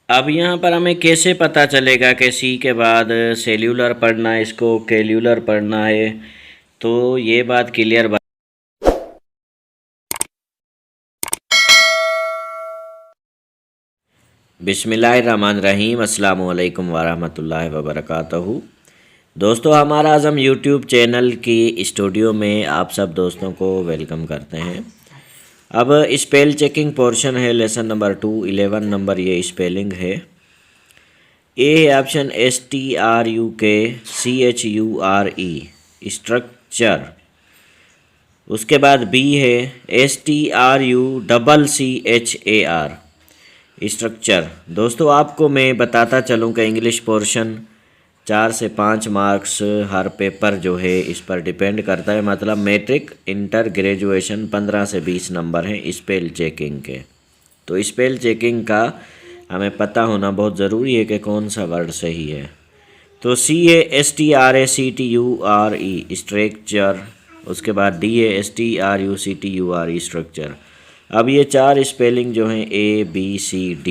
अब यहाँ पर हमें कैसे पता चलेगा कि सी के बाद सेल्यूलर पढ़ना है, इसको कैल्यूलर पढ़ना है। तो ये बात क्लियर बिस्मिल्लाहिर्रहमानिर्रहीम, अस्सलाम वालेकुम वरहमतुल्लाहि वबरकातुहू। दोस्तों, हमारा आज हम यूट्यूब चैनल की स्टूडियो में आप सब दोस्तों को वेलकम करते हैं। अब स्पेल चेकिंग पोर्शन है, लेसन नंबर 2, 11 नंबर ये स्पेलिंग है। ए है ऑप्शन STRUKCHURE स्ट्रक्चर। उसके बाद बी है STRUCCHAR स्ट्रक्चर। दोस्तों, आपको मैं बताता चलूँ कि इंग्लिश पोर्शन 4 से 5 मार्क्स हर पेपर जो है इस पर डिपेंड करता है। मतलब मैट्रिक, इंटर, ग्रेजुएशन 15 से 20 नंबर हैं स्पेल चेकिंग के। तो स्पेल चेकिंग का हमें पता होना बहुत ज़रूरी है कि कौन सा वर्ड सही है। तो सी है STRACTURE स्ट्रक्चर। उसके बाद डी है STRUCTURE स्ट्रक्चर। अब ये 4 स्पेलिंग जो हैं ABCD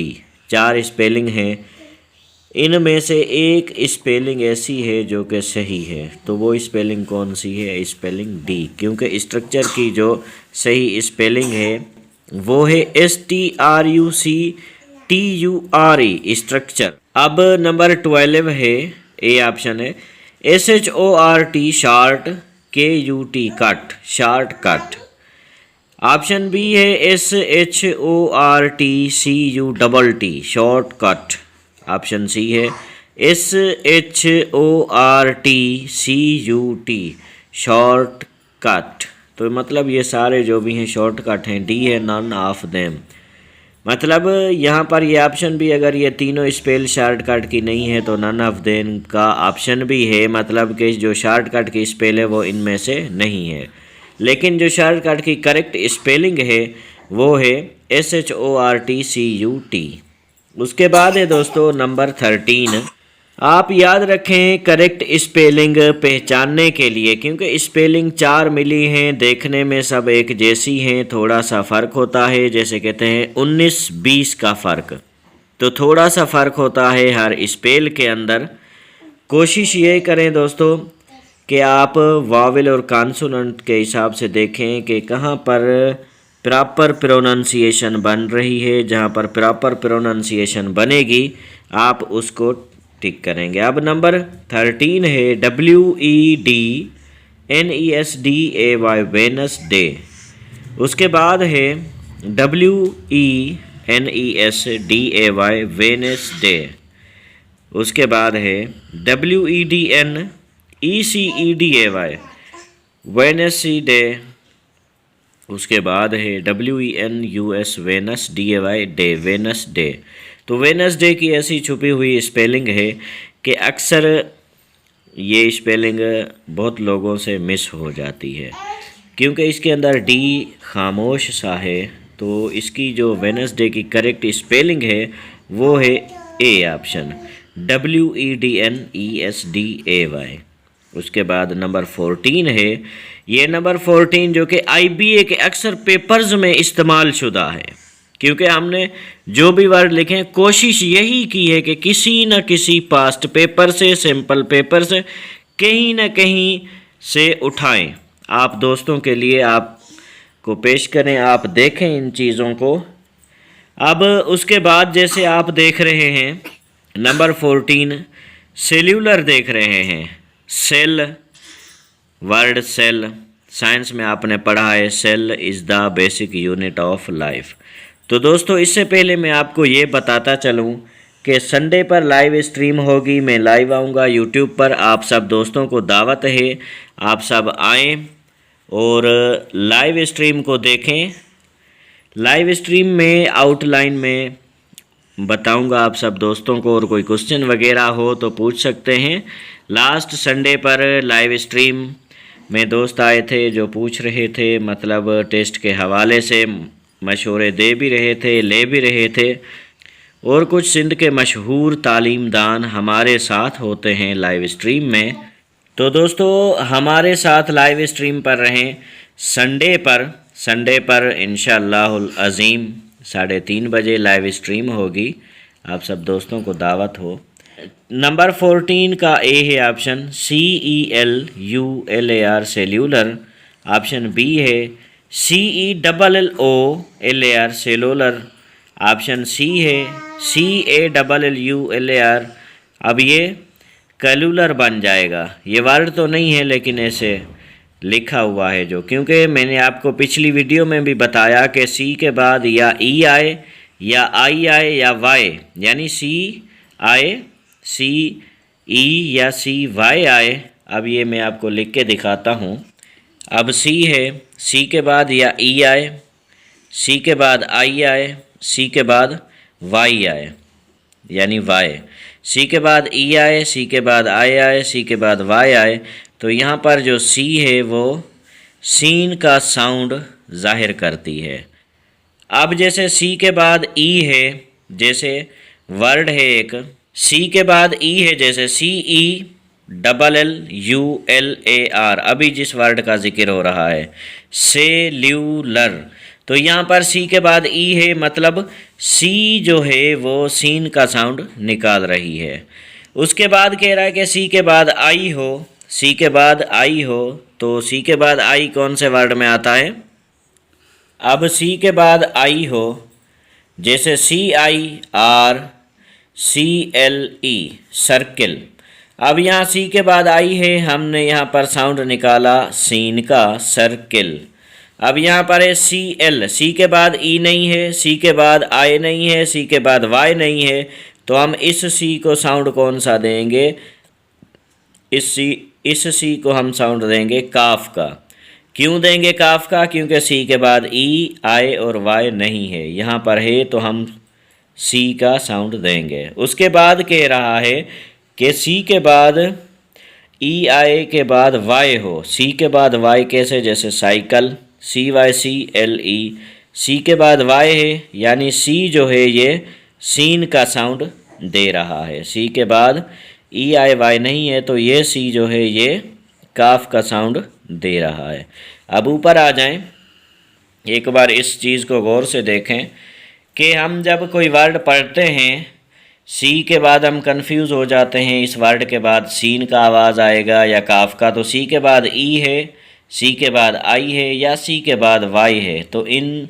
4 स्पेलिंग हैं। इनमें से एक स्पेलिंग ऐसी है जो कि सही है। तो वो स्पेलिंग कौन सी है? स्पेलिंग डी, क्योंकि स्ट्रक्चर की जो सही स्पेलिंग है वो है STRUCTURE स्ट्रक्चर। अब नंबर 12 है, ए ऑप्शन है SHORT short, KUT cut, shortcut. Option B है SHORTCUTT shortcut. Option C है SHORTCUT शॉर्ट कट। तो मतलब ये सारे जो भी हैं शॉर्ट कट हैं। डी है नन ऑफ देम। मतलब यहाँ पर ये ऑप्शन भी, अगर ये तीनों स्पेल शॉर्टकट की नहीं है तो नन ऑफ देम का ऑप्शन भी है। मतलब कि जो शॉर्टकट की स्पेल है वो इनमें से नहीं है। लेकिन जो शॉर्टकट की करेक्ट स्पेलिंग है वो है SHORTCUT। उसके बाद है दोस्तों नंबर 13। आप याद रखें करेक्ट स्पेलिंग पहचानने के लिए, क्योंकि स्पेलिंग 4 मिली हैं, देखने में सब एक जैसी हैं, थोड़ा सा फ़र्क होता है। जैसे कहते हैं 19-20 का फ़र्क, तो थोड़ा सा फ़र्क होता है हर स्पेल के अंदर। कोशिश ये करें दोस्तों कि आप वावेल और कॉन्सोनेंट के हिसाब से देखें कि कहाँ पर प्रॉपर प्रोनाउंसिएशन बन रही है। जहाँ पर प्रॉपर प्रोनाउंसिएशन बनेगी आप उसको टिक करेंगे। अब नंबर 13 है WEDNESDAY वेनसडे। उसके बाद है WENESDAY वेनसडे। उसके बाद है WEDNECEDAY वेनसडे। उसके बाद है WENUS वेनसडे डे, वेनसडे। तो वेनसडे की ऐसी छुपी हुई स्पेलिंग है कि अक्सर ये स्पेलिंग बहुत लोगों से मिस हो जाती है, क्योंकि इसके अंदर डी खामोश सा है। तो इसकी जो वेनसडे की करेक्ट स्पेलिंग है वो है ए ऑप्शन, WEDNESDAY। उसके बाद नंबर 14 है। ये नंबर 14 जो कि IBA के अक्सर पेपर्स में इस्तेमाल शुदा है, क्योंकि हमने जो भी वर्ड लिखे कोशिश यही की है कि किसी न किसी पास्ट पेपर से, सिंपल पेपर से, कहीं न कहीं से उठाएं। आप दोस्तों के लिए आपको पेश करें, आप देखें इन चीज़ों को। अब उसके बाद जैसे आप देख रहे हैं नंबर 14 सेल्यूलर देख रहे हैं। सेल, वर्ड सेल, साइंस में आपने पढ़ा है cell is the basic unit of life. तो दोस्तों, इससे पहले मैं आपको ये बताता चलूँ कि संडे पर लाइव स्ट्रीम होगी। मैं लाइव आऊँगा यूट्यूब पर। आप सब दोस्तों को दावत है, आप सब आएँ और लाइव स्ट्रीम को देखें। लाइव स्ट्रीम में आउटलाइन में बताऊंगा आप सब दोस्तों को, और कोई क्वेश्चन वगैरह हो तो पूछ सकते हैं। लास्ट संडे पर लाइव स्ट्रीम में दोस्त आए थे जो पूछ रहे थे, मतलब टेस्ट के हवाले से मशवरे दे भी रहे थे, ले भी रहे थे। और कुछ सिंध के मशहूर तालीमदान हमारे साथ होते हैं लाइव स्ट्रीम में। तो दोस्तों, हमारे साथ लाइव स्ट्रीम पर रहें। संडे पर इंशाअल्लाहुल अज़ीम 3:30 बजे लाइव स्ट्रीम होगी। आप सब दोस्तों को दावत हो। नंबर 14 का ए है option CELULAR cellular. Option B है CELLOLAR सेलुलर। ऑप्शन सी है CALLULAR। अब ये कैलुलर बन जाएगा। ये वर्ड तो नहीं है लेकिन ऐसे लिखा हुआ है जो, क्योंकि मैंने आपको पिछली वीडियो में भी बताया कि सी के बाद या ई आए या आई आए या वाई, यानी सी आए, सी ई या सी वाई आए। अब ये मैं आपको लिख के दिखाता हूँ। अब सी है, सी के बाद या ई आए, सी के बाद आई आए, सी के बाद वाई आए यानी वाई, सी के बाद ई आए, सी के बाद आई आए, सी के बाद वाई आए। तो यहाँ पर जो सी है वो सीन का साउंड जाहिर करती है। अब जैसे सी के बाद ई है, जैसे वर्ड है एक, सी के बाद ई है, जैसे CELLULAR, अभी जिस वर्ड का जिक्र हो रहा है सेल्यूलर। तो यहाँ पर सी के बाद ई है, मतलब सी जो है वो सीन का साउंड निकाल रही है। उसके बाद कह रहा है कि सी के बाद आई हो, सी के बाद आई हो, तो सी के बाद आई कौन से वर्ड में आता है? अब सी के बाद आई हो, जैसे CIRCLE सर्किल। अब यहाँ सी के बाद आई है, हमने यहाँ पर साउंड निकाला सीन का, सर्किल। अब यहाँ पर है CL, सी के बाद ई नहीं है, सी के बाद आई नहीं है, सी के बाद वाई नहीं है, तो हम इस सी को साउंड कौन सा देंगे? इस सी को हम साउंड देंगे काफ का। क्यों देंगे काफ का? क्योंकि सी के बाद ई, आई और वाई नहीं है, यहाँ पर है तो हम सी का साउंड देंगे। उसके बाद कह रहा है कि सी के बाद ई आई के बाद वाई हो, सी के बाद वाई कैसे? जैसे साइकिल, CYCLE, सी के बाद वाई है, यानी सी जो है ये सीन का साउंड दे रहा है। सी के बाद ई आई वाई नहीं है, तो ये सी जो है ये काफ का साउंड दे रहा है। अब ऊपर आ जाएं, एक बार इस चीज़ को गौर से देखें कि हम जब कोई वर्ड पढ़ते हैं, सी के बाद हम कंफ्यूज हो जाते हैं, इस वर्ड के बाद सीन का आवाज़ आएगा या काफ का। तो सी के बाद ई है, सी के बाद आई है या सी के बाद वाई है, तो इन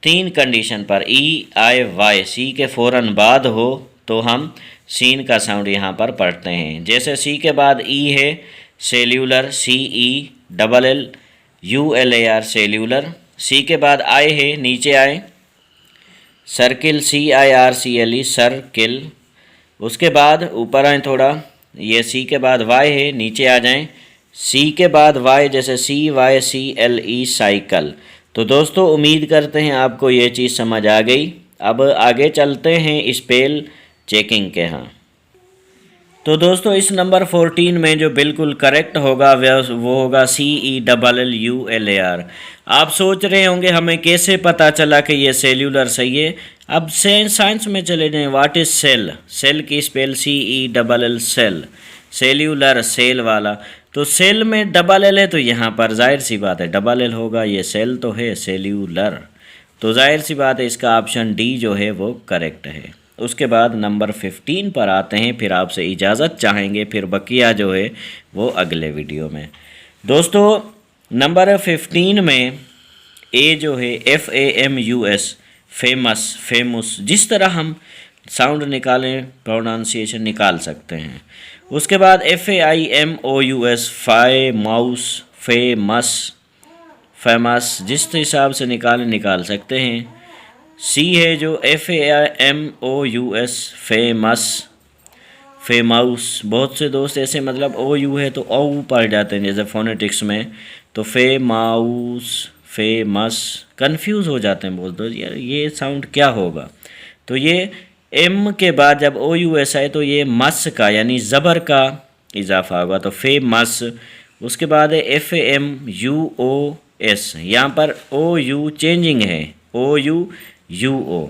तीन कंडीशन पर ई आई वाई सी के फ़ौरन बाद हो तो हम सीन का साउंड यहाँ पर पढ़ते हैं। जैसे सी के बाद ई है, सेल्यूलर, CELLULAR सेल्यूलर। सी के बाद आई है, नीचे आए, सर्किल, CIRCLE सर्किल। उसके बाद ऊपर आए थोड़ा, ये सी के बाद वाई है, नीचे आ जाएं, सी के बाद वाई, जैसे CYCLE साइकिल। तो दोस्तों उम्मीद करते हैं आपको ये चीज़ समझ आ गई। अब आगे चलते हैं स्पेल चेकिंग के यहाँ। तो दोस्तों इस नंबर 14 में जो बिल्कुल करेक्ट होगा वो होगा CELLULAR। आप सोच रहे होंगे हमें कैसे पता चला कि ये सेल्यूलर सही है। अब साइंस में चले जाएं, व्हाट इज़ सेल? सेल की spell CELL cell, cellular cell वाला। तो सेल में डबल एल है, तो यहाँ पर जाहिर सी बात है डबल एल होगा, ये सेल तो है सेल्यूलर, तो जाहिर सी बात है इसका ऑप्शन डी जो है वो करेक्ट है। उसके बाद नंबर 15 पर आते हैं, फिर आपसे इजाज़त चाहेंगे, फिर बकिया जो है वो अगले वीडियो में। दोस्तों नंबर 15 में ए जो है FAMUS, फेमस, फेमस, जिस तरह हम साउंड निकालें प्रोनाउंसिएशन निकाल सकते हैं। उसके बाद FAIMOUS, फाइमाउस, फेमस, फेमस, जिस हिसाब से निकाल सकते हैं। सी है जो FAIMOUS, फेमस, फेमाउस। बहुत से दोस्त ऐसे मतलब OU है तो OU पढ़ जाते हैं जैसे फोनेटिक्स में, तो फेमाउस, फेमस, कंफ्यूज हो जाते हैं बहुत दोस्त, यार ये साउंड क्या होगा। तो ये एम के बाद जब OUS आए तो ये मस का यानी ज़बर का इजाफा होगा, तो फेमस। उसके बाद है FAMUOS, यहाँ पर OU चेंजिंग है, OUUO,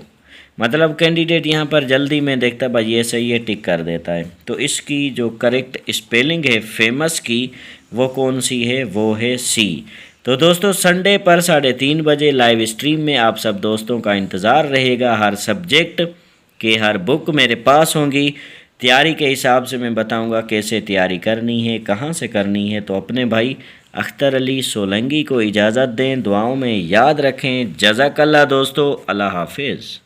मतलब कैंडिडेट यहाँ पर जल्दी में देखता है भाई ये सही है, टिक कर देता है। तो इसकी जो करेक्ट स्पेलिंग है फेमस की वो कौन सी है? वो है सी। तो दोस्तों संडे पर 3:30 बजे लाइव स्ट्रीम में आप सब दोस्तों का इंतज़ार रहेगा। हर सब्जेक्ट कि हर बुक मेरे पास होंगी। तैयारी के हिसाब से मैं बताऊंगा कैसे तैयारी करनी है, कहाँ से करनी है। तो अपने भाई अख्तर अली सोलंकी को इजाज़त दें, दुआओं में याद रखें। जज़ाकल्लाह दोस्तों, अल्लाह हाफिज़।